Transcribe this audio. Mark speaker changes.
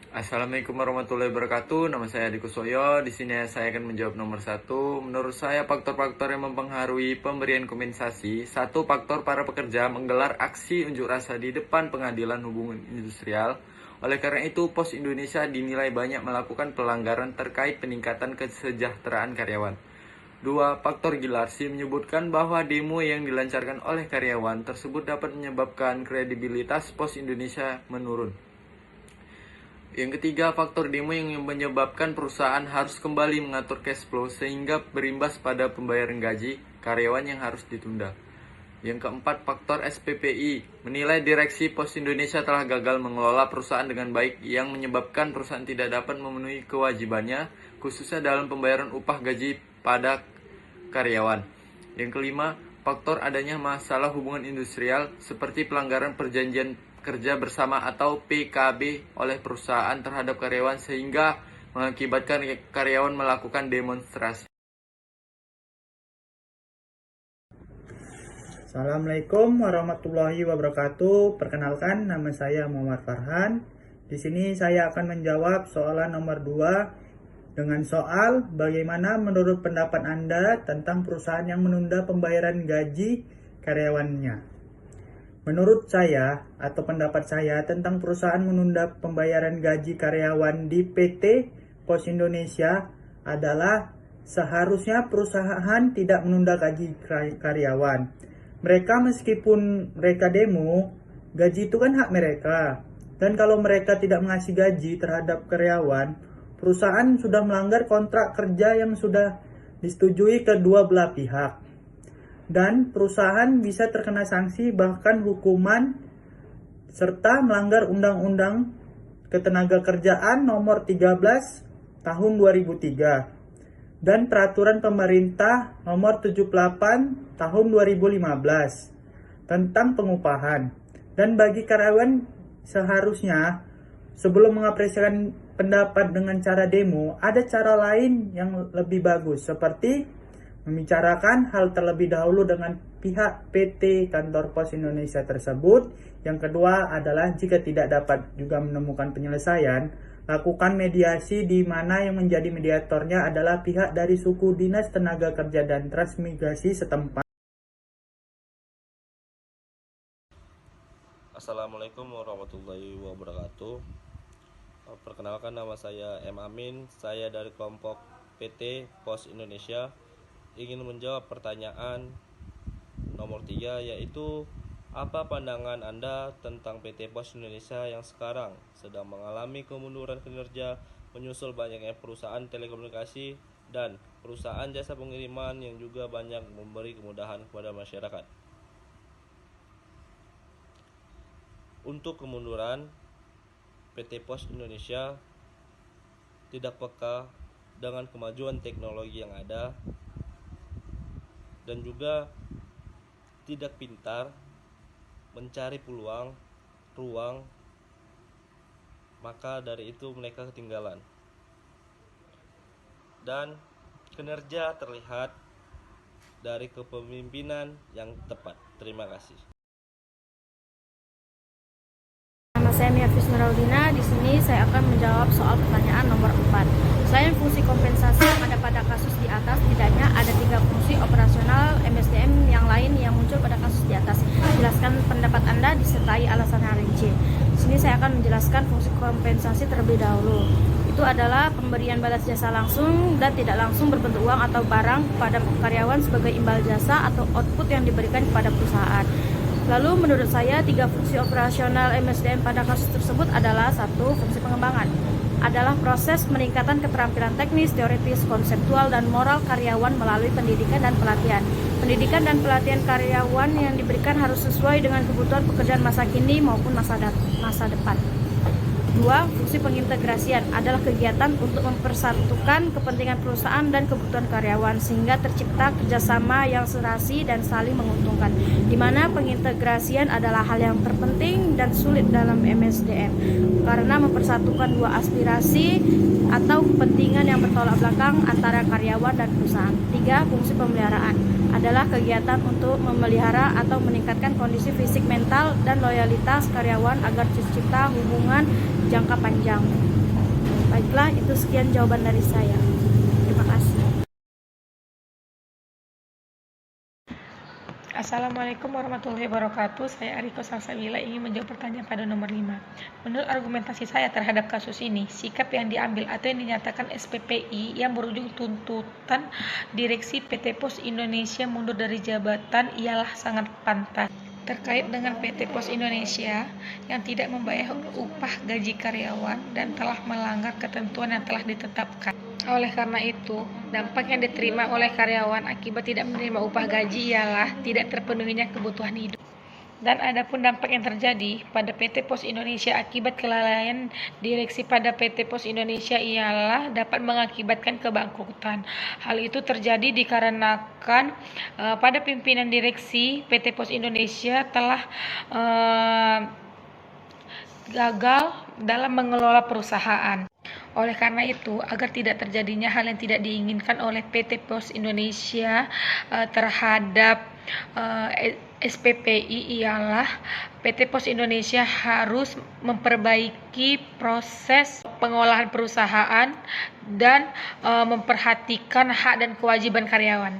Speaker 1: Assalamualaikum warahmatullahi wabarakatuh. Nama saya Adi Kusoyo. Di sini saya akan menjawab nomor 1. Menurut saya faktor-faktor yang mempengaruhi pemberian kompensasi. 1. Faktor para pekerja menggelar aksi unjuk rasa di depan pengadilan hubungan industrial. Oleh karena itu, Pos Indonesia dinilai banyak melakukan pelanggaran terkait peningkatan kesejahteraan karyawan. 2. Faktor Gilarsi menyebutkan bahwa demo yang dilancarkan oleh karyawan tersebut dapat menyebabkan kredibilitas Pos Indonesia menurun. Yang ketiga, faktor demo yang menyebabkan perusahaan harus kembali mengatur cash flow sehingga berimbas pada pembayaran gaji karyawan yang harus ditunda. Yang keempat, faktor SPPI menilai direksi Pos Indonesia telah gagal mengelola perusahaan dengan baik yang menyebabkan perusahaan tidak dapat memenuhi kewajibannya, khususnya dalam pembayaran upah gaji pada karyawan. Yang kelima, faktor adanya masalah hubungan industrial seperti pelanggaran perjanjian kerja bersama atau PKB oleh perusahaan terhadap karyawan sehingga mengakibatkan karyawan melakukan demonstrasi.
Speaker 2: Assalamualaikum warahmatullahi wabarakatuh. Perkenalkan, nama saya Muhammad Farhan. Di sini saya akan menjawab soalan nomor 2 dengan soal bagaimana menurut pendapat Anda tentang perusahaan yang menunda pembayaran gaji karyawannya. Menurut saya atau pendapat saya tentang perusahaan menunda pembayaran gaji karyawan di PT Pos Indonesia adalah seharusnya perusahaan tidak menunda gaji karyawan. Mereka meskipun mereka demo, gaji itu kan hak mereka. Dan kalau mereka tidak mengasih gaji terhadap karyawan, perusahaan sudah melanggar kontrak kerja yang sudah disetujui kedua belah pihak. Dan perusahaan bisa terkena sanksi bahkan hukuman serta melanggar Undang-Undang Ketenagakerjaan nomor 13 tahun 2003 dan Peraturan Pemerintah nomor 78 tahun 2015 tentang pengupahan. Dan bagi karyawan seharusnya sebelum mengapresiasikan pendapat dengan cara demo, ada cara lain yang lebih bagus seperti membicarakan hal terlebih dahulu dengan pihak PT Kantor Pos Indonesia tersebut. Yang kedua adalah jika tidak dapat juga menemukan penyelesaian, lakukan mediasi di mana yang menjadi mediatornya adalah pihak dari suku Dinas Tenaga Kerja dan Transmigrasi setempat.
Speaker 3: Assalamualaikum warahmatullahi wabarakatuh. Perkenalkan, nama saya M. Amin. Saya dari kelompok PT Pos Indonesia. Ingin menjawab pertanyaan nomor 3, yaitu apa pandangan Anda tentang PT Pos Indonesia yang sekarang sedang mengalami kemunduran kinerja menyusul banyaknya perusahaan telekomunikasi dan perusahaan jasa pengiriman yang juga banyak memberi kemudahan kepada masyarakat. Untuk kemunduran, PT Pos Indonesia tidak peka dengan kemajuan teknologi yang ada dan juga tidak pintar mencari peluang, ruang, maka dari itu mereka ketinggalan. Dan kinerja terlihat dari kepemimpinan yang tepat. Terima kasih.
Speaker 4: Nama saya Mia Fisnuraudina. Di sini saya akan menjawab soal pertanyaan nomor 4. Selain fungsi kompensasi yang ada pada kasus di atas, tidaknya ada 3 fungsi operasional MSDM yang lain yang muncul pada kasus di atas. Jelaskan pendapat Anda disertai alasan yang rinci. Di sini saya akan menjelaskan fungsi kompensasi terlebih dahulu. Itu adalah pemberian balas jasa langsung dan tidak langsung berbentuk uang atau barang kepada karyawan sebagai imbal jasa atau output yang diberikan kepada perusahaan. Lalu menurut saya 3 fungsi operasional MSDM pada kasus tersebut adalah: 1. Fungsi pengembangan adalah proses peningkatan keterampilan teknis, teoritis, konseptual, dan moral karyawan melalui pendidikan dan pelatihan. Pendidikan dan pelatihan karyawan yang diberikan harus sesuai dengan kebutuhan pekerjaan masa kini maupun masa depan. 2. Fungsi pengintegrasian adalah kegiatan untuk mempersatukan kepentingan perusahaan dan kebutuhan karyawan sehingga tercipta kerjasama yang serasi dan saling menguntungkan, di mana pengintegrasian adalah hal yang terpenting dan sulit dalam MSDM karena mempersatukan 2 aspirasi atau kepentingan yang bertolak belakang antara karyawan dan perusahaan. 3. Fungsi pemeliharaan adalah kegiatan untuk memelihara atau meningkatkan kondisi fisik, mental, dan loyalitas karyawan agar tercipta hubungan jangka panjang. Baiklah, itu sekian jawaban dari saya. Terima kasih.
Speaker 5: Assalamualaikum warahmatullahi wabarakatuh. Saya Ariko Salsabila ingin menjawab pertanyaan pada nomor 5. Menurut argumentasi saya terhadap kasus ini, sikap yang diambil atau yang dinyatakan SPPI yang berujung tuntutan direksi PT Pos Indonesia mundur dari jabatan ialah sangat pantas. Terkait dengan PT Pos Indonesia yang tidak membayar upah gaji karyawan dan telah melanggar ketentuan yang telah ditetapkan. Oleh karena itu, dampak yang diterima oleh karyawan akibat tidak menerima upah gaji ialah tidak terpenuhinya kebutuhan hidup. Dan adapun dampak yang terjadi pada PT Pos Indonesia akibat kelalaian direksi pada PT Pos Indonesia ialah dapat mengakibatkan kebangkrutan. Hal itu terjadi dikarenakan pada pimpinan direksi PT Pos Indonesia telah gagal dalam mengelola perusahaan. Oleh karena itu, agar tidak terjadinya hal yang tidak diinginkan oleh PT Pos Indonesia terhadap SPPI ialah PT Pos Indonesia harus memperbaiki proses pengolahan perusahaan dan memperhatikan hak dan kewajiban karyawan.